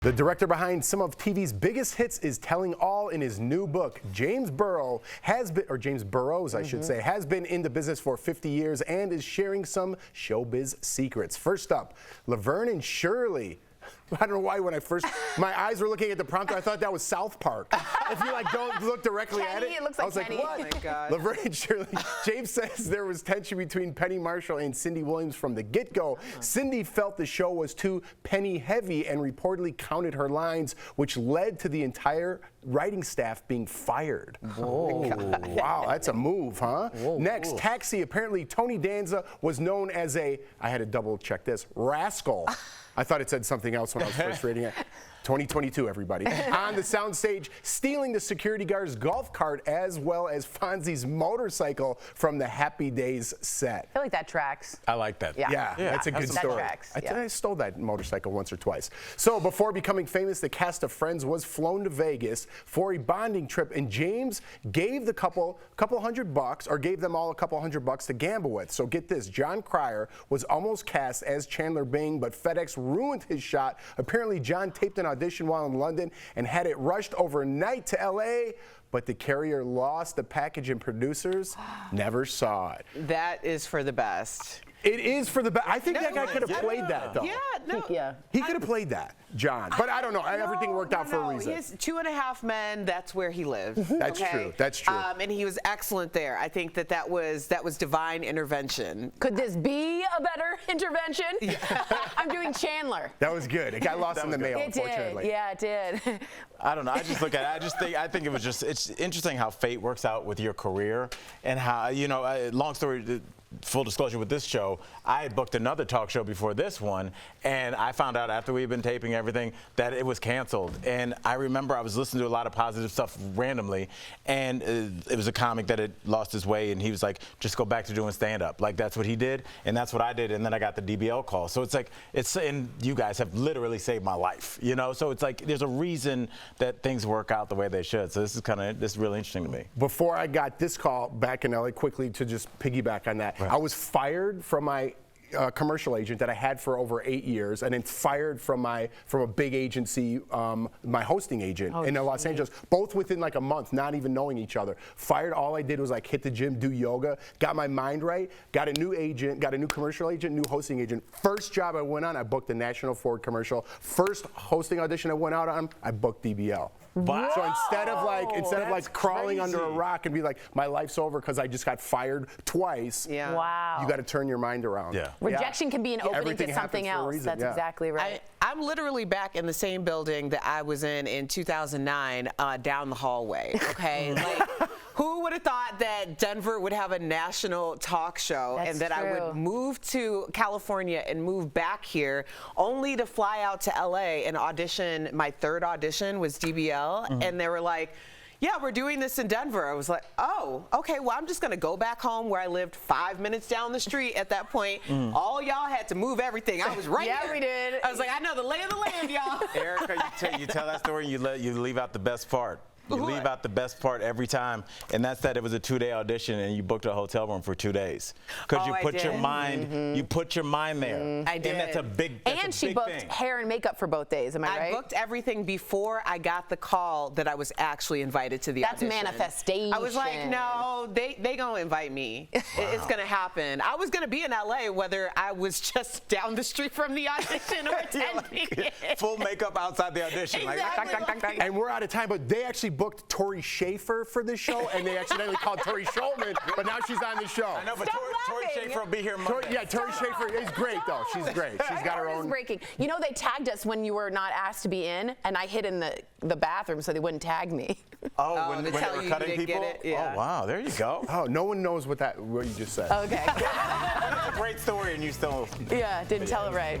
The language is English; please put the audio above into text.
The director behind some of TV's biggest hits is telling all in his new book. James Burrows, I should say, has been in the business for 50 years and is sharing some showbiz secrets. First up, Laverne and Shirley. I don't know why when my eyes were looking at the prompter, I thought that was South Park. If you don't look directly at it, looks like I was Kenny. like, what? Oh my God. Laverne and Shirley. James says there was tension between Penny Marshall and Cindy Williams from the get-go. Cindy felt the show was too Penny heavy and reportedly counted her lines, which led to the entire writing staff being fired. Oh. Wow, that's a move, huh? Whoa, Next, Taxi. Apparently, Tony Danza was known as I had to double check this, rascal. I thought it said something else when I was first reading it. 2022, everybody. On the soundstage, stealing the security guard's golf cart as well as Fonzie's motorcycle from the Happy Days set. I feel like that tracks. I like that. Yeah, that's a good story. Tracks, I stole that motorcycle once or twice. So before becoming famous, the cast of Friends was flown to Vegas for a bonding trip, and James gave the couple $100, or gave them all a couple $100 to gamble with. So get this, John Cryer was almost cast as Chandler Bing, but FedEx ruined his shot. Apparently, John taped an audition while in London and had it rushed overnight to LA, but the carrier lost the package and producers never saw it. That is for the best. It is for the best. I think that guy could have played that, though. Yeah, no. He could have played that, John. But I don't know. Everything worked out for a reason. His 2.5 Men, that's where he lived. That's true. That's true. And he was excellent there. I think that was divine intervention. Could this be a better intervention? I'm doing Chandler. That was good. It got lost in the mail, unfortunately. Yeah, it did. I don't know. I just look at it. I think it was just, it's interesting how fate works out with your career and how, long story, full disclosure with this show, I had booked another talk show before this one, and I found out after we'd been taping everything that it was canceled. And I remember I was listening to a lot of positive stuff randomly, and it was a comic that had lost his way, and he was like, just go back to doing stand-up. Like, that's what he did, and that's what I did, and then I got the DBL call. So it's like, and you guys have literally saved my life, So it's like, there's a reason that things work out the way they should. So this is really interesting to me. Before I got this call back in LA, quickly to just piggyback on that, I was fired from my commercial agent that I had for over 8 years, and then fired from a big agency, my hosting agent in Los Angeles, both within like a month, not even knowing each other. Fired. All I did was like hit the gym, do yoga, got my mind right, got a new agent, got a new commercial agent, new hosting agent. First job I went on, I booked the National Ford commercial. First hosting audition I went out on, I booked DBL. Wow. So instead of like crawling crazy. under a rock and be like, my life's over because I just got fired twice. Yeah. Wow. You got to turn your mind around. Yeah. Rejection can be an opening Everything to something happens for a else. reason, That's exactly right. I'm literally back in the same building that I was in 2009, down the hallway. Okay, like who would have thought that Denver would have a national talk show, That's and that true. I would move to California and move back here, only to fly out to LA and audition. My third audition was DBL, and they were like, yeah, we're doing this in Denver. I was like, oh, okay, well, I'm just going to go back home where I lived 5 minutes down the street at that point. All y'all had to move everything. I was right Yeah, here. we did. I was like, I know the lay of the land, y'all. Erica, you tell that story, you leave out the best part. You leave out the best part every time, and that's that it was a 2-day audition and you booked a hotel room for 2 days because you put your mind, you put your mind there. I did. And that's a big. And she booked hair and makeup for both days. Am I right? I booked everything before I got the call that I was actually invited to the audition. That's manifestation. I was like, no, they gonna invite me. It's gonna happen. I was gonna be in LA whether I was just down the street from the audition or attending it. Full makeup outside the audition. Exactly. And we're out of time, but they actually booked Tori Schaefer for this show, and they accidentally called Tori Schulman, but now she's on the show. I know, but Tori Schaefer will be here Monday. Tori Schaefer is great, though. She's great. She's got her own. Breaking. You know, they tagged us when you were not asked to be in, and I hid in the bathroom so they wouldn't tag me. Oh, when they tell were you cutting didn't people? get it, yeah. Oh, wow, there you go. Oh, no one knows what you just said. Okay. That's a great story, and you still. Yeah, didn't tell it right.